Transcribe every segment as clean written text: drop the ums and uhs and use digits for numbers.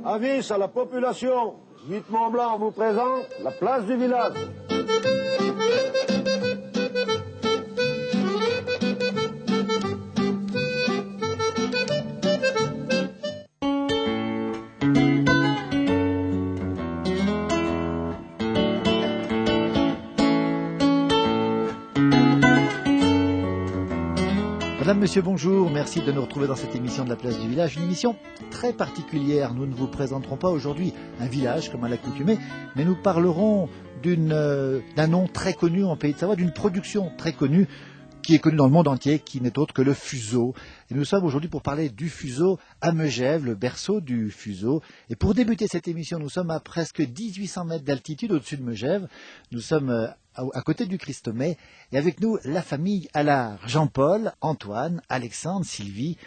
Avis à la population, 8 Mont-Blanc vous présente la place du village. Madame, monsieur, bonjour. Merci de nous retrouver dans cette émission de la place du village. Une émission très particulière. Nous ne vous présenterons pas aujourd'hui un village comme à l'accoutumée, mais nous parlerons d'un nom très connu en Pays de Savoie, d'une production très connue qui est connue dans le monde entier, qui n'est autre que le fuseau. Et nous sommes aujourd'hui pour parler du fuseau à Megève, le berceau du fuseau. Et pour débuter cette émission, nous sommes à presque 1800 mètres d'altitude au-dessus de Megève. Nous sommes à côté du Christomé, et avec nous la famille Allard. Jean-Paul, Antoine, Alexandre, Sylvie,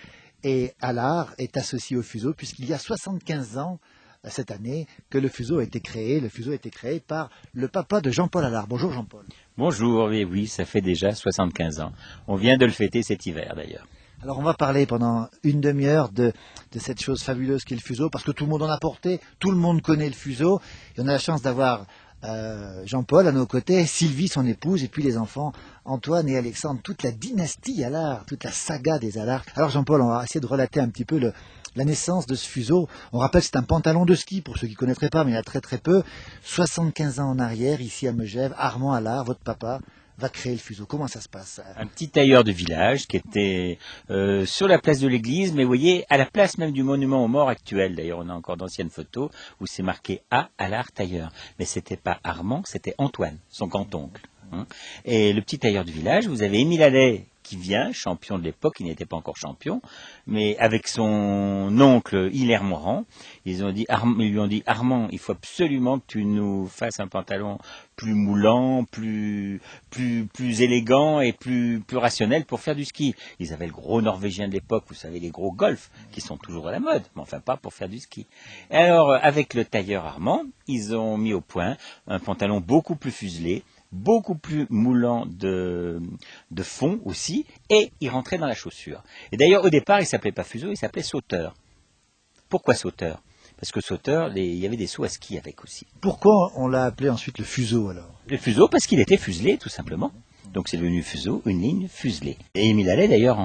et Allard est associé au fuseau puisqu'il y a 75 ans cette année que le fuseau a été créé. Le fuseau a été créé par le papa de Jean-Paul Allard. Bonjour Jean-Paul. Bonjour, oui, ça fait déjà 75 ans. On vient de le fêter cet hiver d'ailleurs. Alors on va parler pendant une demi-heure de cette chose fabuleuse qu'est le fuseau, parce que tout le monde en a porté, tout le monde connaît le fuseau, et on a la chance d'avoir Jean-Paul à nos côtés, Sylvie son épouse, et puis les enfants Antoine et Alexandre, toute la dynastie Allard, toute la saga des Allard. Alors Jean-Paul, on va essayer de relater un petit peu la naissance de ce fuseau. On rappelle, c'est un pantalon de ski, pour ceux qui ne connaîtraient pas, mais il y a très très peu. 75 ans en arrière, ici à Megève, Armand Allard, votre papa, va créer le fuseau. Comment ça se passe? Un petit tailleur de village qui était sur la place de l'église, mais vous voyez, à la place même du monument aux morts actuel. D'ailleurs, on a encore d'anciennes photos où c'est marqué A. Allard tailleur. Mais c'était pas Armand, c'était Antoine, son grand-oncle. Et le petit tailleur de village, vous avez Émile Allais qui vient, champion de l'époque, il n'était pas encore champion, mais avec son oncle Hilaire Morand, ils lui ont dit Armand, il faut absolument que tu nous fasses un pantalon plus moulant, plus élégant et plus rationnel pour faire du ski. Ils avaient le gros norvégien de l'époque, vous savez, les gros Golf, qui sont toujours à la mode, mais enfin pas pour faire du ski. Et alors, avec le tailleur Armand, ils ont mis au point un pantalon beaucoup plus fuselé, beaucoup plus moulant de fond aussi, et il rentrait dans la chaussure. Et d'ailleurs, au départ, il ne s'appelait pas fuseau, il s'appelait sauteur. Pourquoi sauteur? Parce que sauteur, il y avait des sauts à ski avec aussi. Pourquoi on l'a appelé ensuite le fuseau alors? Le fuseau, parce qu'il était fuselé, tout simplement. Donc c'est devenu fuseau, une ligne fuselée. Et Émile Allais, d'ailleurs,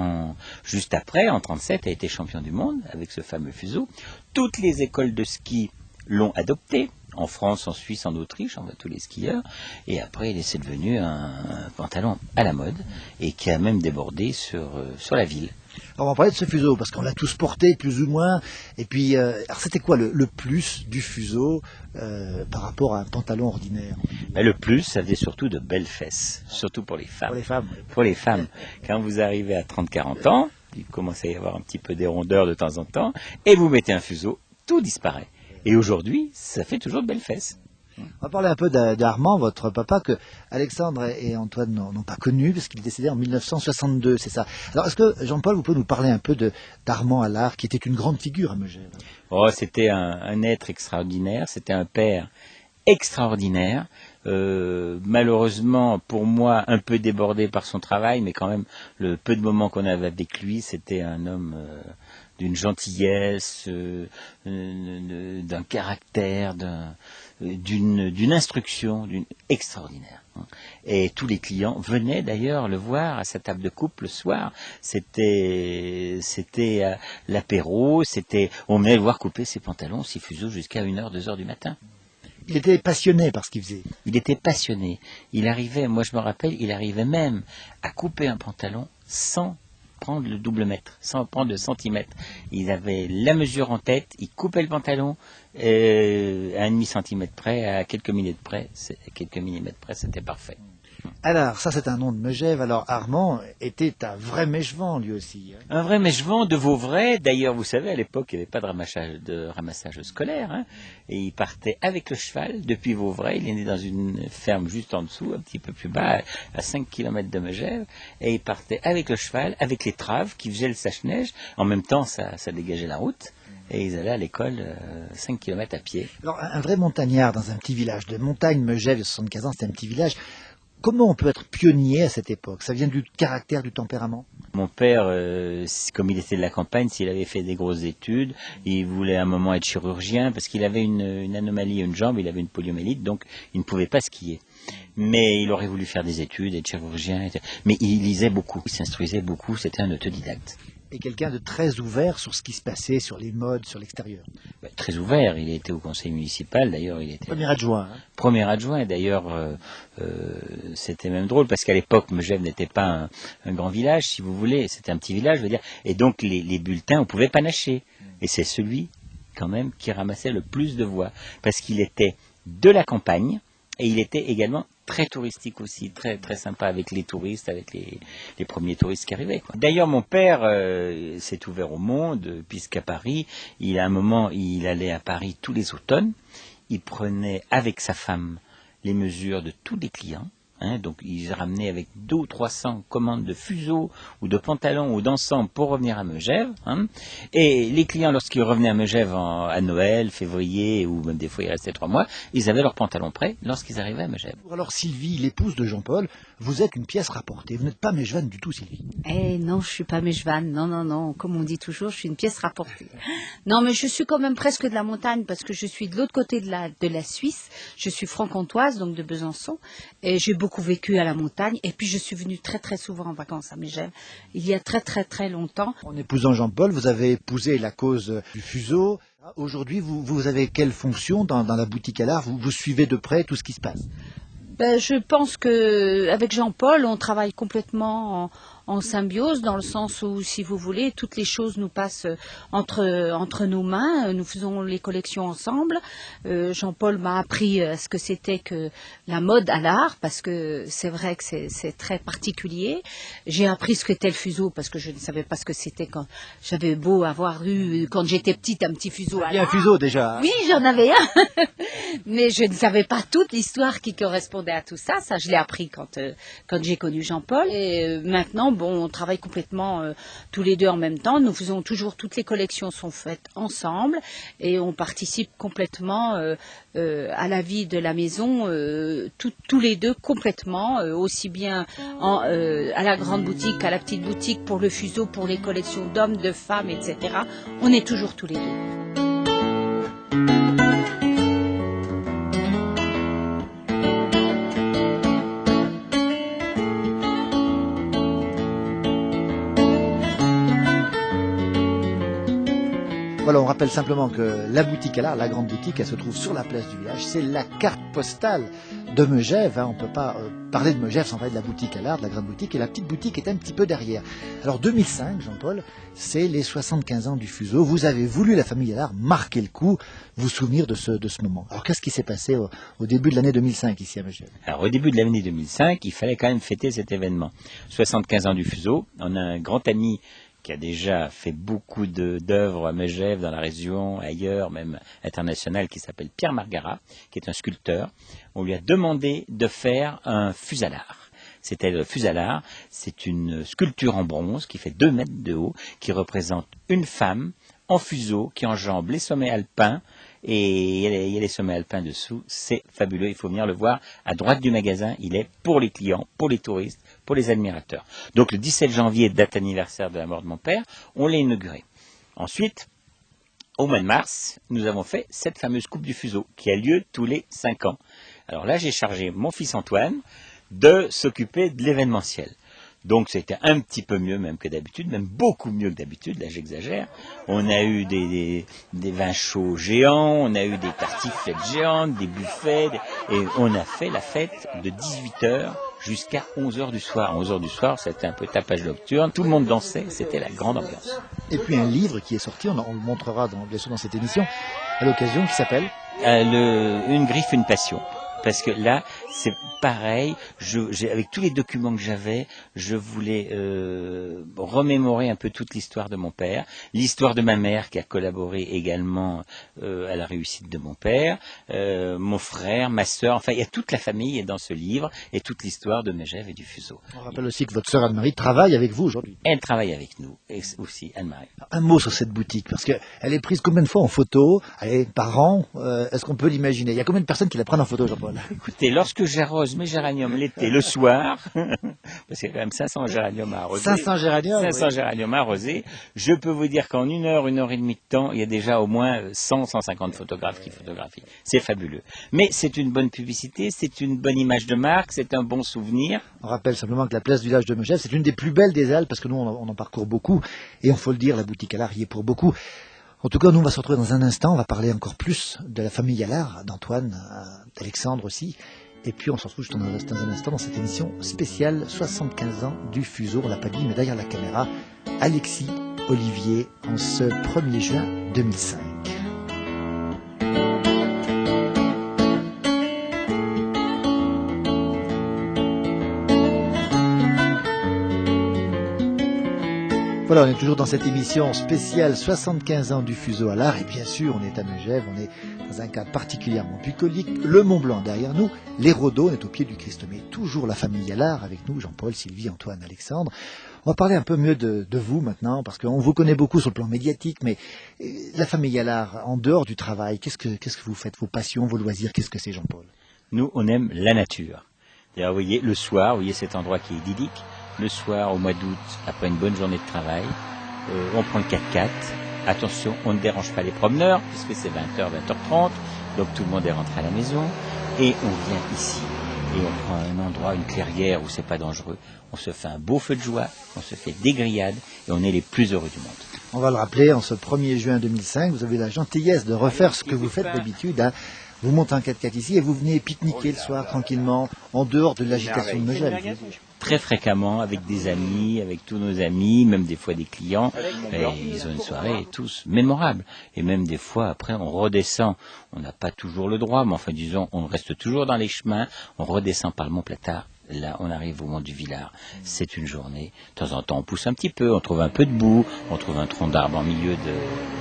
juste après, en 1937, a été champion du monde avec ce fameux fuseau. Toutes les écoles de ski l'ont adopté. En France, en Suisse, en Autriche, on voit tous les skieurs. Et après, c'est devenu un pantalon à la mode et qui a même débordé sur la ville. Alors on va parler de ce fuseau, parce qu'on l'a tous porté, plus ou moins. Et puis, alors c'était quoi le plus du fuseau par rapport à un pantalon ordinaire? Le plus, ça faisait surtout de belles fesses, surtout pour les femmes. Pour les femmes. Pour les femmes. Quand vous arrivez à 30-40 ans, il commence à y avoir un petit peu des rondeurs de temps en temps, et vous mettez un fuseau, tout disparaît. Et aujourd'hui, ça fait toujours de belles fesses. On va parler un peu d'Armand, votre papa, que Alexandre et Antoine n'ont pas connu, parce qu'il est décédé en 1962, c'est ça. Alors, est-ce que, Jean-Paul, vous pouvez nous parler un peu d'Armand Allard, qui était une grande figure à Megève? Oh, c'était un être extraordinaire, c'était un père extraordinaire, malheureusement pour moi un peu débordé par son travail, mais quand même le peu de moments qu'on avait avec lui, c'était un homme d'une gentillesse, d'un caractère, d'une instruction, extraordinaire. Et tous les clients venaient d'ailleurs le voir à sa table de coupe le soir. C'était l'apéro, on venait le voir couper ses pantalons, ses fuseaux jusqu'à 1h, 2h du matin. Il était passionné par ce qu'il faisait. Il était passionné. Il arrivait, moi je me rappelle, il arrivait même à couper un pantalon sans prendre le double mètre, sans prendre le centimètre. Il avait la mesure en tête, il coupait le pantalon à 1,5 centimètre près, à quelques millimètres près, c'était parfait. Alors, ça c'est un nom de Megève. Alors, Armand était un vrai mèchevant lui aussi. Un vrai mèchevant de Vauvray. D'ailleurs, vous savez, à l'époque, il n'y avait pas de ramassage scolaire. Hein, et il partait avec le cheval depuis Vauvray. Il est né dans une ferme juste en dessous, un petit peu plus bas, à 5 km de Megève. Et il partait avec le cheval, avec les traves qui faisaient le sèche-neige. En même temps, ça dégageait la route. Et ils allaient à l'école 5 km à pied. Alors, un vrai montagnard dans un petit village de montagne, Megève, il y a 75 ans, c'était un petit village. Comment on peut être pionnier à cette époque? Ça vient du caractère, du tempérament? Mon père, comme il était de la campagne, s'il avait fait des grosses études, il voulait à un moment être chirurgien parce qu'il avait une anomalie à une jambe, il avait une poliomyélite, donc il ne pouvait pas skier. Mais il aurait voulu faire des études, être chirurgien, mais il lisait beaucoup, il s'instruisait beaucoup, c'était un autodidacte. Et quelqu'un de très ouvert sur ce qui se passait, sur les modes, sur l'extérieur. Très ouvert, il était au conseil municipal, d'ailleurs il était... Premier adjoint. Premier adjoint, d'ailleurs c'était même drôle parce qu'à l'époque Megève n'était pas un grand village, si vous voulez, c'était un petit village, je veux dire, et donc les bulletins on pouvait panacher. Et c'est celui quand même qui ramassait le plus de voix parce qu'il était de la campagne et il était également très touristique aussi, très très sympa avec les touristes, avec les premiers touristes qui arrivaient, quoi. D'ailleurs, mon père s'est ouvert au monde, puisqu'à Paris, à un moment, il allait à Paris tous les automnes, il prenait avec sa femme les mesures de tous les clients. Donc ils ramenaient avec 200 ou 300 commandes de fuseaux ou de pantalons ou d'ensemble pour revenir à Megève. Et les clients, lorsqu'ils revenaient à Megève à Noël, février, ou même des fois ils restaient 3 mois, ils avaient leurs pantalons prêts lorsqu'ils arrivaient à Megève. Alors Sylvie, l'épouse de Jean-Paul, vous êtes une pièce rapportée. Vous n'êtes pas Mégevane du tout, Sylvie. Eh non, je suis pas Mégevane. Non. Comme on dit toujours, je suis une pièce rapportée. Non, mais je suis quand même presque de la montagne parce que je suis de l'autre côté de la Suisse. Je suis franc-comtoise, donc de Besançon. Et j'ai beaucoup vécu à la montagne. Et puis je suis venue très très souvent en vacances à Megève. Il y a très très très longtemps. En épousant Jean-Paul, vous avez épousé la cause du fuseau. Aujourd'hui, vous avez quelle fonction dans la boutique à l'art? Vous suivez de près tout ce qui se passe? Je pense que avec Jean-Paul, on travaille complètement en symbiose, dans le sens où, si vous voulez, toutes les choses nous passent entre nos mains. Nous faisons les collections ensemble. Jean-Paul m'a appris ce que c'était que la mode à l'art, parce que c'est vrai que c'est très particulier. J'ai appris ce qu'était le fuseau, parce que je ne savais pas ce que c'était quand j'avais beau avoir eu, quand j'étais petite, un petit fuseau à l'art. Il y a un fuseau déjà. Oui, j'en avais un. Mais je ne savais pas toute l'histoire qui correspondait à tout ça. Ça, je l'ai appris quand j'ai connu Jean-Paul. Et maintenant, on travaille complètement tous les deux en même temps. Nous faisons toujours, toutes les collections sont faites ensemble et on participe complètement à la vie de la maison, tous les deux complètement, aussi bien à la grande boutique qu'à la petite boutique, pour le fuseau, pour les collections d'hommes, de femmes, etc. On est toujours tous les deux. Voilà, on rappelle simplement que la boutique à l'art, la grande boutique, elle se trouve sur la place du village. C'est la carte postale de Megève. On ne peut pas parler de Megève sans parler de la boutique à l'art, de la grande boutique. Et la petite boutique est un petit peu derrière. Alors 2005, Jean-Paul, c'est les 75 ans du fuseau. Vous avez voulu, la famille à l'art, marquer le coup, vous souvenir de ce moment. Alors qu'est-ce qui s'est passé au début de l'année 2005 ici à Megève? Alors au début de l'année 2005, il fallait quand même fêter cet événement. 75 ans du fuseau. On a un grand ami qui a déjà fait beaucoup d'œuvres à Megève, dans la région, ailleurs, même international, qui s'appelle Pierre Margara, qui est un sculpteur. On lui a demandé de faire un fusalard. C'était le fusalard, c'est une sculpture en bronze qui fait 2 mètres de haut, qui représente une femme en fuseau qui enjambe les sommets alpins, et il y a les sommets alpins dessous. C'est fabuleux, il faut venir le voir. À droite du magasin, il est pour les clients, pour les touristes, pour les admirateurs. Donc le 17 janvier, date anniversaire de la mort de mon père, on l'a inauguré. Ensuite, au mois de mars, nous avons fait cette fameuse coupe du fuseau qui a lieu tous les 5 ans. Alors là, j'ai chargé mon fils Antoine de s'occuper de l'événementiel. Donc c'était un petit peu mieux même que d'habitude, même beaucoup mieux que d'habitude, là j'exagère. On a eu des vins chauds géants, on a eu des tartiflettes géantes, des buffets, et on a fait la fête de 18h jusqu'à 11h du soir. 11h du soir, c'était un peu tapage nocturne, tout le monde dansait, c'était la grande ambiance. Et puis un livre qui est sorti, on le montrera bien sûr dans cette émission, à l'occasion, qui s'appelle Une griffe, une passion. Parce que là, c'est pareil, avec tous les documents que j'avais, je voulais remémorer un peu toute l'histoire de mon père, l'histoire de ma mère qui a collaboré également à la réussite de mon père, mon frère, ma sœur, enfin il y a toute la famille est dans ce livre et toute l'histoire de Megève et du fuseau. On rappelle aussi que votre sœur Anne-Marie travaille avec vous aujourd'hui. Elle travaille avec nous, et aussi Anne-Marie. Un mot sur cette boutique, parce qu'elle est prise combien de fois en photo, allez, par an, est-ce qu'on peut l'imaginer? Il y a combien de personnes qui la prennent en photo, Jean-Paul? Jean-Paul? Écoutez, lorsque j'arrose mes géraniums l'été, le soir, parce qu'il y a quand même 500 géraniums à arroser. 500 géraniums, 500 oui. géraniums à arroser. Je peux vous dire qu'en 1 heure et demie de temps, il y a déjà au moins 100, 150 photographes qui photographient. C'est fabuleux. Mais c'est une bonne publicité, c'est une bonne image de marque, c'est un bon souvenir. On rappelle simplement que la place du village de Megève, c'est une des plus belles des Alpes, parce que nous, on en parcourt beaucoup, et on faut le dire, la boutique Allard y est pour beaucoup. En tout cas, nous, on va se retrouver dans un instant, on va parler encore plus de la famille Allard, d'Antoine, d'Alexandre aussi, et puis on se retrouve juste dans un instant dans cette émission spéciale 75 ans du Fuseau. On l'a pas dit, mais derrière la caméra, Alexis Olivier, en ce 1er juin 2005. Voilà, on est toujours dans cette émission spéciale 75 ans du Fuseau Allard, et bien sûr, on est à Megève, on est dans un cadre particulièrement bucolique, le Mont Blanc derrière nous, les Rhodos, on est au pied du Christ, mais toujours la famille Allard avec nous, Jean-Paul, Sylvie, Antoine, Alexandre. On va parler un peu mieux de vous maintenant, parce qu'on vous connaît beaucoup sur le plan médiatique, mais la famille Allard, en dehors du travail, qu'est-ce que vous faites, vos passions, vos loisirs, qu'est-ce que c'est, Jean-Paul? Nous, on aime la nature. D'ailleurs, vous voyez, le soir, vous voyez cet endroit qui est idyllique. Le soir, au mois d'août, après une bonne journée de travail, on prend le 4x4. Attention, on ne dérange pas les promeneurs, puisque c'est 20h, 20h30, donc tout le monde est rentré à la maison. Et on vient ici, et on prend un endroit, une clairière où c'est pas dangereux. On se fait un beau feu de joie, on se fait des grillades, et on est les plus heureux du monde. On va le rappeler, en ce 1er juin 2005, vous avez la gentillesse de refaire ce que vous faites d'habitude, hein. Vous montez en 4x4 ici et vous venez pique-niquer le soir tranquillement, en dehors de l'agitation de Megève. Très fréquemment, avec des amis, avec tous nos amis, même des fois des clients. Et ils ont une soirée tous mémorable. Et même des fois, après, on redescend. On n'a pas toujours le droit, mais enfin, disons, on reste toujours dans les chemins. On redescend par le Mont Platard. Là, on arrive au Mont du Villard. C'est une journée. De temps en temps, on pousse un petit peu, on trouve un peu de boue, on trouve un tronc d'arbre en milieu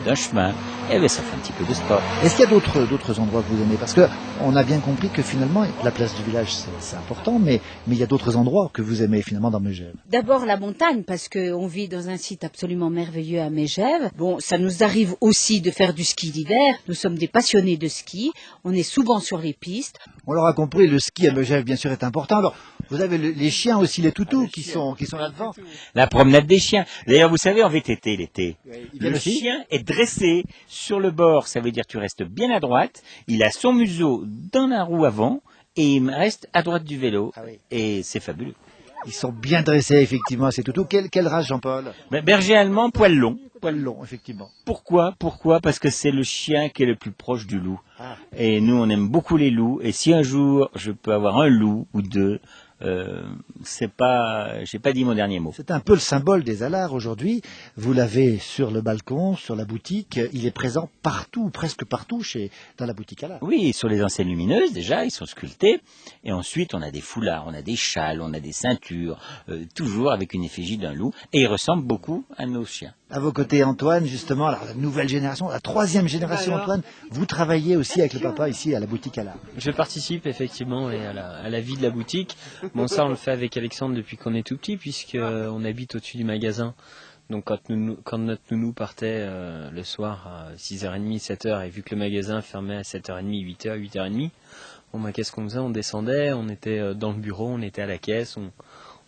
d'un chemin. Et bien, ça fait un petit peu de sport. Est-ce qu'il y a d'autres endroits que vous aimez? Parce que on a bien compris que finalement, la place du village, c'est important, mais il y a d'autres endroits que vous aimez finalement dans Megève. D'abord la montagne, parce qu'on vit dans un site absolument merveilleux à Megève. Bon, ça nous arrive aussi de faire du ski d'hiver. Nous sommes des passionnés de ski. On est souvent sur les pistes. On l'aura compris, le ski à Megève, bien sûr, est important. Alors, vous avez les chiens aussi, les toutous, qui sont là devant. La promenade des chiens. D'ailleurs, vous savez, en VTT, l'été, il vient le aussi chien est dressé sur le bord. Ça veut dire que tu restes bien à droite. Il a son museau dans la roue avant et il reste à droite du vélo. Ah oui. Et c'est fabuleux. Ils sont bien dressés, effectivement, ces toutous. Quelle race, Jean-Paul? Berger allemand, poil long. Poil long, effectivement. Pourquoi? Parce que c'est le chien qui est le plus proche du loup. Ah. Et nous, on aime beaucoup les loups. Et si un jour, je peux avoir un loup ou deux, j'ai pas dit mon dernier mot. C'est un peu le symbole des Allards aujourd'hui. Vous l'avez sur le balcon, sur la boutique. Il est présent partout, presque partout, dans la boutique Allard. Oui, sur les enseignes lumineuses, déjà, ils sont sculptés. Et ensuite, on a des foulards, on a des châles, on a des ceintures, toujours avec une effigie d'un loup. Et ils ressemblent beaucoup à nos chiens. À vos côtés, Antoine, justement, alors, la nouvelle génération, la 3e génération, Antoine, vous travaillez aussi avec le papa ici à la boutique Allard. Je participe effectivement à la vie de la boutique. Bon, ça on le fait avec Alexandre depuis qu'on est tout petit, puisqu'on habite au-dessus du magasin. Donc quand notre nounou partait le soir à 6h30, 7h, et vu que le magasin fermait à 7h30, 8h, 8h30, bon, bah, qu'est-ce qu'on faisait? On descendait, on était dans le bureau, on était à la caisse, on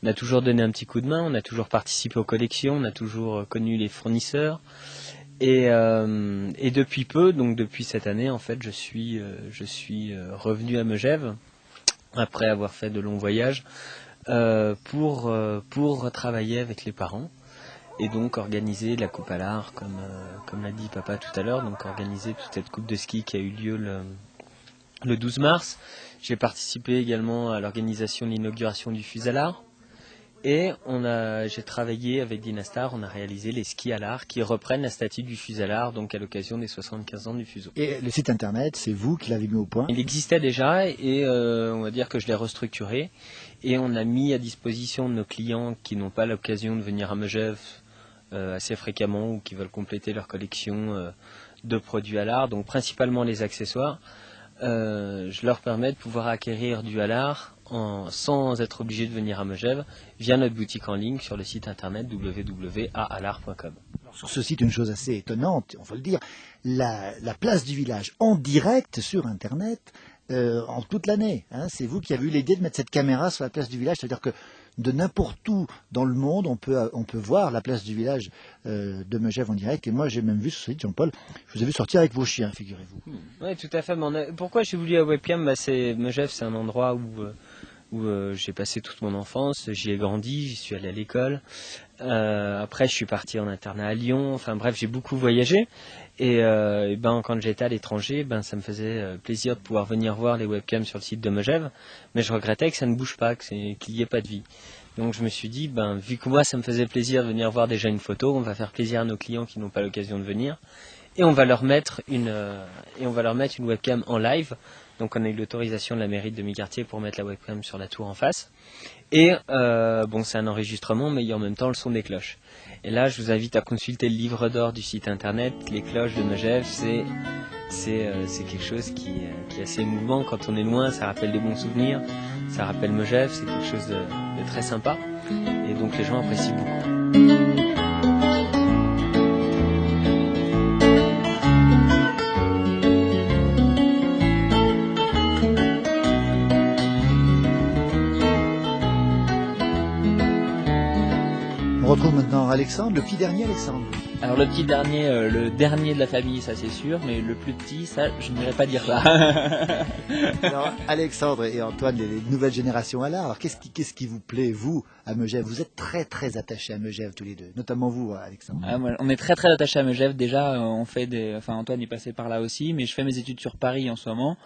a toujours donné un petit coup de main, on a toujours participé aux collections, on a toujours connu les fournisseurs. Et depuis peu, donc depuis cette année, en fait, je suis revenu à Megève, après avoir fait de longs voyages, pour travailler avec les parents. Et donc organiser la coupe Allard, comme l'a dit papa tout à l'heure, donc organiser toute cette coupe de ski qui a eu lieu le 12 mars. J'ai participé également à l'organisation de l'inauguration du Fuseau Allard. Et j'ai travaillé avec Dynastar, on a réalisé les skis Allard qui reprennent la statue du Fuseau Allard, donc à l'occasion des 75 ans du Fuseau. Et le site internet, c'est vous qui l'avez mis au point? Il existait déjà et on va dire que je l'ai restructuré et on a mis à disposition de nos clients qui n'ont pas l'occasion de venir à Megève assez fréquemment ou qui veulent compléter leur collection de produits Allard, donc principalement les accessoires. Je leur permets de pouvoir acquérir du Allard sans être obligé de venir à Megève via notre boutique en ligne sur le site internet www.allard.com. Sur ce site, une chose assez étonnante, on faut le dire, la place du village en direct sur internet en toute l'année. Hein. C'est vous qui avez eu l'idée de mettre cette caméra sur la place du village. C'est-à-dire que de n'importe où dans le monde, on peut voir la place du village de Megève en direct. Et moi, j'ai même vu sur ce site, Jean-Paul, je vous ai vu sortir avec vos chiens, figurez-vous. Oui, tout à fait. Pourquoi j'ai voulu la webcam? Megève, c'est un endroit où j'ai passé toute mon enfance, j'y ai grandi, j'y suis allé à l'école. Après, je suis parti en internat à Lyon. Enfin bref, j'ai beaucoup voyagé. Et quand j'étais à l'étranger, ça me faisait plaisir de pouvoir venir voir les webcams sur le site de Megève. Mais je regrettais que ça ne bouge pas, qu'il n'y ait pas de vie. Donc je me suis dit, vu que moi ça me faisait plaisir de venir voir déjà une photo, on va faire plaisir à nos clients qui n'ont pas l'occasion de venir. Et on va leur mettre une webcam en live. Donc on a eu l'autorisation de la mairie de Demi-Quartier pour mettre la webcam sur la tour en face. Et c'est un enregistrement, mais il y a en même temps le son des cloches. Et là, je vous invite à consulter le livre d'or du site internet. Les cloches de Megève, c'est quelque chose qui est assez émouvant. Quand on est loin, ça rappelle des bons souvenirs. Ça rappelle Megève, c'est quelque chose de très sympa. Et donc les gens apprécient beaucoup. On retrouve maintenant Alexandre, le petit dernier Alexandre. Alors le petit dernier, le dernier de la famille, ça c'est sûr, mais le plus petit, ça, je n'irais pas dire ça. Alors Alexandre et Antoine, les nouvelles générations à l'art. Alors qu'est-ce qui vous plaît, vous, à Megève? Vous êtes très très attachés à Megève tous les deux, notamment vous, Alexandre. On est très très attachés à Megève. Déjà, Antoine est passé par là aussi, mais je fais mes études sur Paris en ce moment.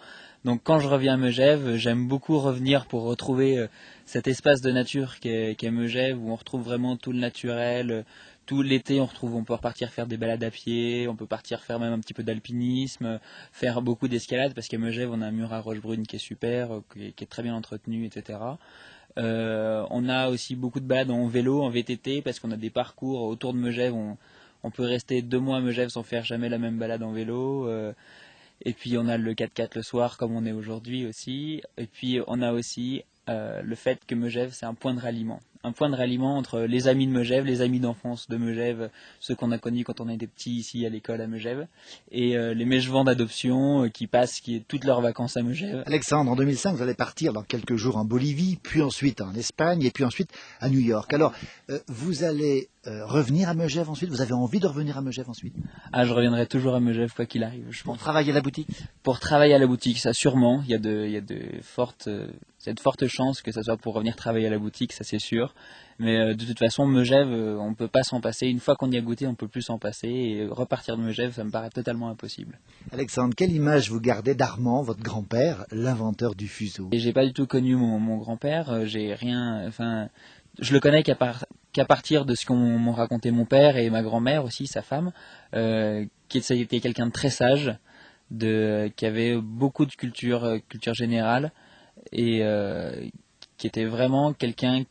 Donc quand je reviens à Megève, j'aime beaucoup revenir pour retrouver cet espace de nature qu'est Megève, où on retrouve vraiment tout le naturel. Tout l'été, on peut repartir faire des balades à pied, on peut partir faire même un petit peu d'alpinisme, faire beaucoup d'escalade, parce qu'à Megève, on a un mur à Rochebrune qui est super, qui est très bien entretenu, etc. On a aussi beaucoup de balades en vélo, en VTT, parce qu'on a des parcours autour de Megève. On peut rester 2 mois à Megève sans faire jamais la même balade en vélo. Et puis on a le 4x4 le soir, comme on est aujourd'hui aussi. Et puis on a aussi le fait que Megève, c'est un point de ralliement. Un point de ralliement entre les amis de Megève, les amis d'enfance de Megève, ceux qu'on a connus quand on était petits ici à l'école à Megève, et les Megevans d'adoption qui passent toutes leurs vacances à Megève. Alexandre, en 2005, vous allez partir dans quelques jours en Bolivie, puis ensuite en Espagne, et puis ensuite à New York. Alors, vous allez revenir à Megève ensuite? Vous avez envie de revenir à Megève ensuite? Ah, je reviendrai toujours à Megève quoi qu'il arrive. Pour travailler à la boutique? Pour travailler à la boutique, ça sûrement. Il y a de fortes chances que ça soit pour revenir travailler à la boutique, ça c'est sûr. Mais de toute façon, Megève, on ne peut pas s'en passer. Une fois qu'on y a goûté, on ne peut plus s'en passer. Et repartir de Megève, ça me paraît totalement impossible. Alexandre, quelle image vous gardez d'Armand, votre grand-père, l'inventeur du fuseau? Et j'ai pas du tout connu mon grand-père. Je le connais qu'à partir de ce m'ont raconté mon père et ma grand-mère aussi, sa femme, qui était quelqu'un de très sage, qui avait beaucoup de culture générale, et qui était vraiment quelqu'un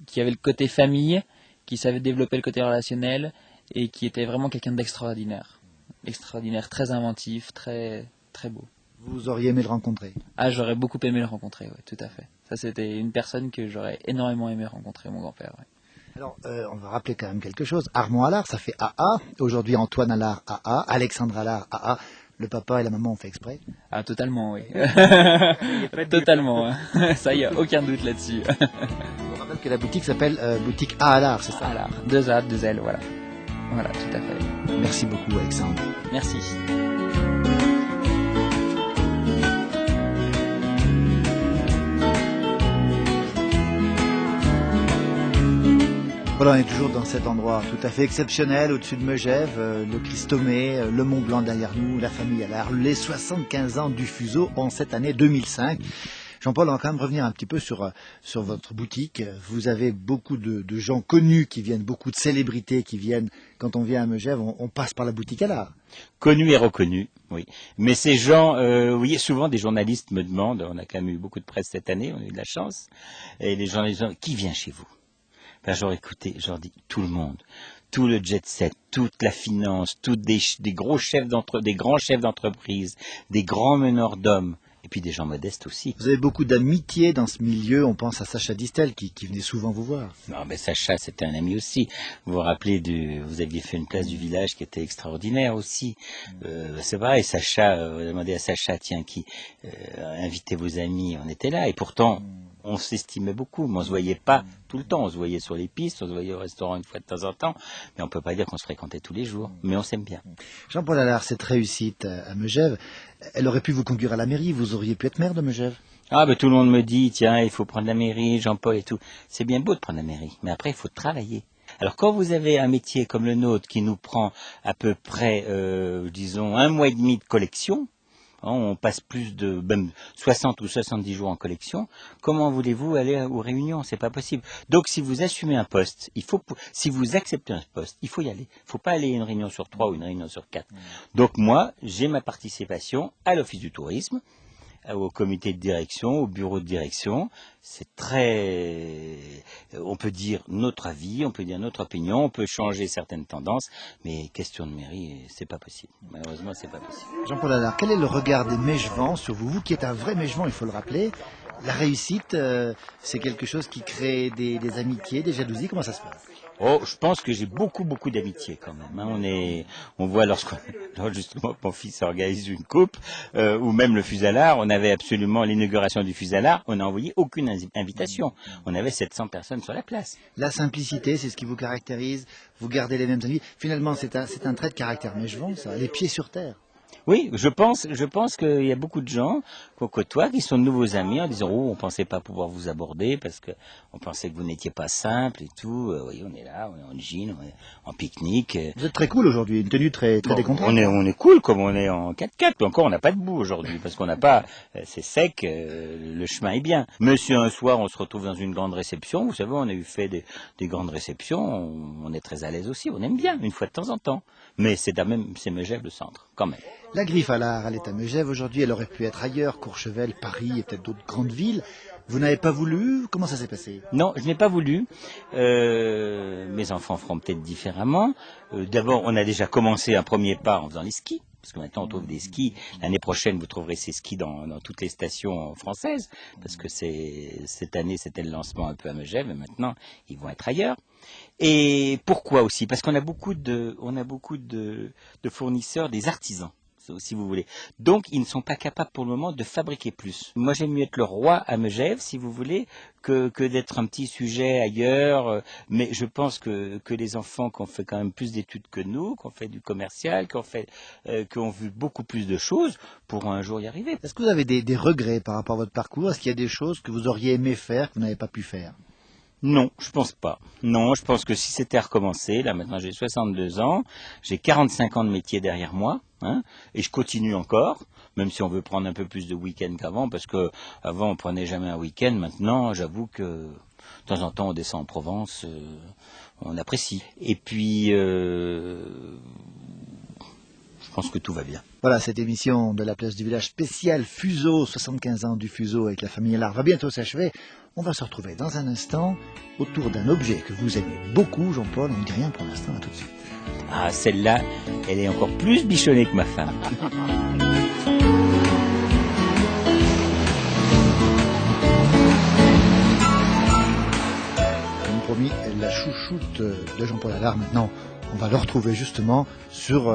qui avait le côté famille, qui savait développer le côté relationnel, et qui était vraiment quelqu'un d'extraordinaire. Extraordinaire, très inventif, très, très beau. Vous auriez aimé le rencontrer? Ah, j'aurais beaucoup aimé le rencontrer, oui, tout à fait. Ça, c'était une personne que j'aurais énormément aimé rencontrer, mon grand-père. Ouais. Alors, on va rappeler quand même quelque chose. Armand Allard, ça fait AA. Aujourd'hui, Antoine Allard, AA. Alexandre Allard, AA. Le papa et la maman ont fait exprès? Ah, totalement, oui. Totalement. Ça, il n'y a aucun doute là-dessus. On rappelle que la boutique s'appelle Boutique A Allard, c'est ça? Allard, 2 A, 2 L, voilà. Voilà, tout à fait. Merci beaucoup, Alexandre. Merci. Voilà, on est toujours dans cet endroit tout à fait exceptionnel, au-dessus de Megève, le Christomé, le Mont Blanc derrière nous, la famille Allard, les 75 ans du fuseau en cette année 2005. Jean-Paul, on va quand même revenir un petit peu sur votre boutique. Vous avez beaucoup de gens connus qui viennent, beaucoup de célébrités qui viennent. Quand on vient à Megève, on passe par la boutique Allard. Connus et reconnus, oui. Mais ces gens, oui, souvent des journalistes me demandent, on a quand même eu beaucoup de presse cette année, on a eu de la chance, et les journalistes disent, qui vient chez vous? Ben, je leur dis tout le monde, tout le jet set, toute la finance, des grands chefs d'entreprise, des grands meneurs d'hommes et puis des gens modestes aussi. Vous avez beaucoup d'amitié dans ce milieu, on pense à Sacha Distel qui venait souvent vous voir. Non, mais Sacha, c'était un ami aussi. Vous vous rappelez, vous aviez fait une place du village qui était extraordinaire aussi. C'est pareil, Sacha, vous demandez à Sacha, tiens, invitez vos amis, on était là, et pourtant, on s'estimait beaucoup, mais on se voyait pas tout le temps. On se voyait sur les pistes, on se voyait au restaurant une fois de temps en temps, mais on peut pas dire qu'on se fréquentait tous les jours. Mais on s'aime bien. Jean-Paul Allard, cette réussite à Megève, elle aurait pu vous conduire à la mairie. Vous auriez pu être maire de Megève. Ah, ben tout le monde me dit, tiens, il faut prendre la mairie, Jean-Paul et tout. C'est bien beau de prendre la mairie, mais après, il faut travailler. Alors quand vous avez un métier comme le nôtre qui nous prend à peu près, disons, 1 mois et demi de collection, on passe plus de même 60 ou 70 jours en collection. Comment voulez-vous aller aux réunions? C'est pas possible. Donc, si vous assumez un poste, si vous acceptez un poste, il faut y aller. Il faut pas aller à une réunion sur 3 ou une réunion sur 4. Donc, moi, j'ai ma participation à l'Office du tourisme, au comité de direction, au bureau de direction. C'est on peut dire notre avis, on peut dire notre opinion, on peut changer certaines tendances, mais question de mairie, c'est pas possible. Malheureusement, c'est pas possible. Jean-Paul Allard, quel est le regard des Mégevans sur vous, vous qui êtes un vrai Mégevant, il faut le rappeler? La réussite, c'est quelque chose qui crée des amitiés, des jalousies, comment ça se passe? Oh, je pense que j'ai beaucoup d'amitié quand même. On voit lorsque justement mon fils organise une coupe, ou même le Fusalard, on avait absolument l'inauguration du Fusalard, on n'a envoyé aucune invitation. On avait 700 personnes sur la place. La simplicité, c'est ce qui vous caractérise, vous gardez les mêmes amis. Finalement, c'est un trait de caractère Mégevant, ça, les pieds sur terre. Oui, je pense qu'il y a beaucoup de gens qu'on côtoie qui sont de nouveaux amis en disant on pensait pas pouvoir vous aborder parce que on pensait que vous n'étiez pas simple et tout. Oui, on est là, on est en jean, on est en pique-nique. Vous êtes très cool aujourd'hui, une tenue très décontractée. On est cool comme on est en 4x4. Puis encore, on n'a pas de boue aujourd'hui parce qu'on n'a pas, c'est sec, le chemin est bien. Mais si un soir on se retrouve dans une grande réception, vous savez, on a eu fait des grandes réceptions, on est très à l'aise aussi, on aime bien une fois de temps en temps. Mais c'est Megève le centre, quand même. La Griffe à l'art, elle est à Megève aujourd'hui, elle aurait pu être ailleurs, Courchevel, Paris et peut-être d'autres grandes villes. Vous n'avez pas voulu? Comment ça s'est passé? Non, je n'ai pas voulu. Mes enfants feront peut-être différemment. D'abord, on a déjà commencé un premier pas en faisant les skis. Parce que maintenant on trouve des skis. L'année prochaine, vous trouverez ces skis dans toutes les stations françaises. Parce que cette année, c'était le lancement un peu à Megève, et maintenant, ils vont être ailleurs. Et pourquoi aussi? Parce qu'on a beaucoup de fournisseurs, des artisans, si vous voulez. Donc, ils ne sont pas capables pour le moment de fabriquer plus. Moi, j'aime mieux être le roi à Megève, si vous voulez, que d'être un petit sujet ailleurs. Mais je pense que les enfants qui ont fait quand même plus d'études que nous, qui ont fait du commercial, qui ont vu beaucoup plus de choses, pourront un jour y arriver. Est-ce que vous avez des regrets par rapport à votre parcours? Est-ce qu'il y a des choses que vous auriez aimé faire, que vous n'avez pas pu faire? Non, je pense pas. Non, je pense que si c'était à recommencer, là maintenant j'ai 62 ans, j'ai 45 ans de métier derrière moi, et je continue encore, même si on veut prendre un peu plus de week-end qu'avant, parce que avant on prenait jamais un week-end, maintenant j'avoue que de temps en temps on descend en Provence, on apprécie. Et puis je pense que tout va bien. Voilà, cette émission de la place du village spéciale Fuseau, 75 ans du Fuseau avec la famille Allard va bientôt s'achever. On va se retrouver dans un instant autour d'un objet que vous aimez beaucoup, Jean-Paul. On ne dit rien pour l'instant, à tout de suite. Ah, celle-là, elle est encore plus bichonnée que ma femme. Comme promis, la chouchoute de Jean-Paul Allard maintenant. On va le retrouver justement sur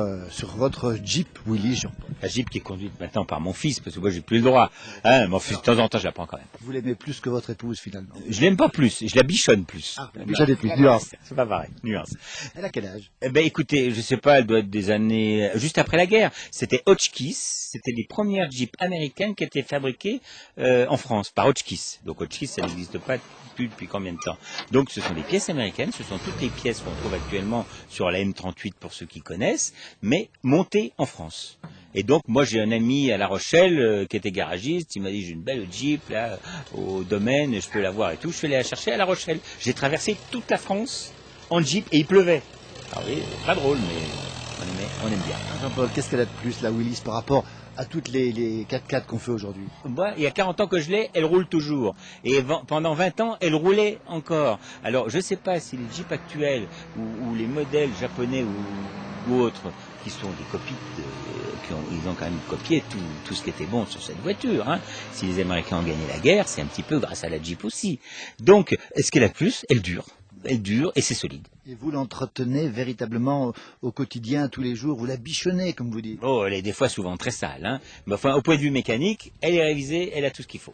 votre Jeep Willys, Jean-Paul. La Jeep qui est conduite maintenant par mon fils, parce que moi j'ai plus le droit. Mon fils, de temps en temps, je la prends quand même. Vous l'aimez plus que votre épouse finalement? Je l'aime pas plus, je la bichonne plus. Ah, vous bichonnez plus, nuance. C'est pas pareil, nuance. Elle a quel âge? Eh ben écoutez, je sais pas, elle doit être des années juste après la guerre. C'était Hotchkiss, c'était les premières Jeeps américaines qui étaient fabriquées en France par Hotchkiss. Donc Hotchkiss, ça n'existe pas plus depuis combien de temps. Donc ce sont des pièces américaines, ce sont toutes les pièces qu'on trouve actuellement sur la M38 pour ceux qui connaissent, mais montées en France. Et donc moi j'ai un ami à La Rochelle qui était garagiste, il m'a dit j'ai une belle Jeep là au domaine, je peux la voir et tout. Je suis allé la chercher à La Rochelle. J'ai traversé toute la France en Jeep et il pleuvait. Ah oui, pas drôle, mais on aime bien. Jean-Paul, qu'est-ce qu'elle a de plus la Willys par rapport à toutes les 4x4 qu'on fait aujourd'hui? Moi, il y a 40 ans que je l'ai, elle roule toujours. Et pendant 20 ans, elle roulait encore. Alors, je ne sais pas si les Jeeps actuels ou les modèles japonais ou autres, qui sont des copies puis ils ont quand même copié tout ce qui était bon sur cette voiture. Hein. Si les Américains ont gagné la guerre, c'est un petit peu grâce à la Jeep aussi. Donc, ce qu'elle a de plus, elle dure. Elle dure et c'est solide. Et vous l'entretenez véritablement au quotidien, tous les jours, vous la bichonnez, comme vous dites. Oh, elle est des fois souvent très sale. Hein. Mais enfin, au point de vue mécanique, elle est révisée, elle a tout ce qu'il faut.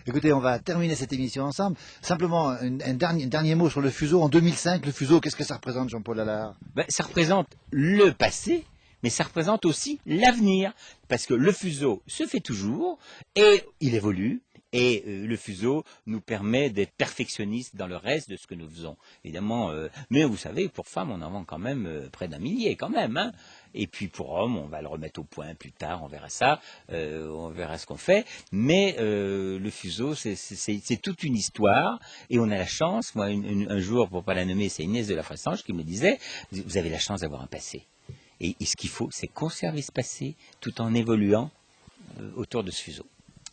Écoutez, on va terminer cette émission ensemble. Simplement, un dernier mot sur le fuseau. En 2005, le fuseau, qu'est-ce que ça représente, Jean-Paul Allard? Ça représente le passé, mais ça représente aussi l'avenir. Parce que le fuseau se fait toujours et il évolue. Et le fuseau nous permet d'être perfectionnistes dans le reste de ce que nous faisons. Évidemment, mais vous savez, pour femmes, on en vend quand même près d'1 millier quand même. Hein. Et puis pour hommes, on va le remettre au point plus tard, on verra ça, on verra ce qu'on fait. Mais le fuseau, c'est toute une histoire. Et on a la chance, moi un jour, pour pas la nommer, c'est Inès de la Fressange qui me disait, vous avez la chance d'avoir un passé. Et ce qu'il faut, c'est conserver ce passé tout en évoluant autour de ce fuseau.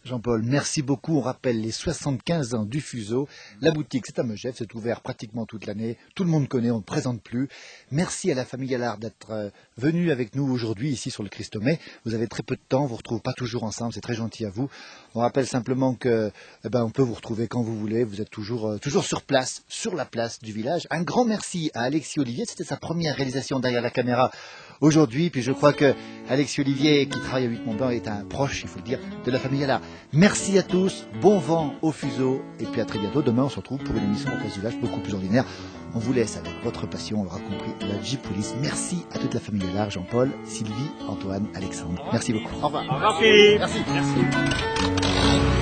Jean-Paul, merci beaucoup. On rappelle les 75 ans du fuseau. La boutique, c'est à Megève, c'est ouvert pratiquement toute l'année. Tout le monde connaît, on ne présente plus. Merci à la famille Allard d'être venue avec nous aujourd'hui ici sur le Christomé. Vous avez très peu de temps, vous ne retrouvez pas toujours ensemble, c'est très gentil à vous. On rappelle simplement que on peut vous retrouver quand vous voulez. Vous êtes toujours sur place, sur la place du village. Un grand merci à Alexis Olivier. C'était sa première réalisation derrière la caméra aujourd'hui. Puis je crois que Alexis Olivier, qui travaille à Huit-Mont-Blanc, est un proche, il faut le dire, de la famille Allard. Merci à tous, bon vent au fuseau, et puis à très bientôt. Demain, on se retrouve pour une émission de Place du Village beaucoup plus ordinaire. On vous laisse avec votre passion, on l'aura compris, la Jeep Police. Merci à toute la famille Allard, Jean-Paul, Sylvie, Antoine, Alexandre. Merci beaucoup. Au revoir. Au revoir Philippe. Merci.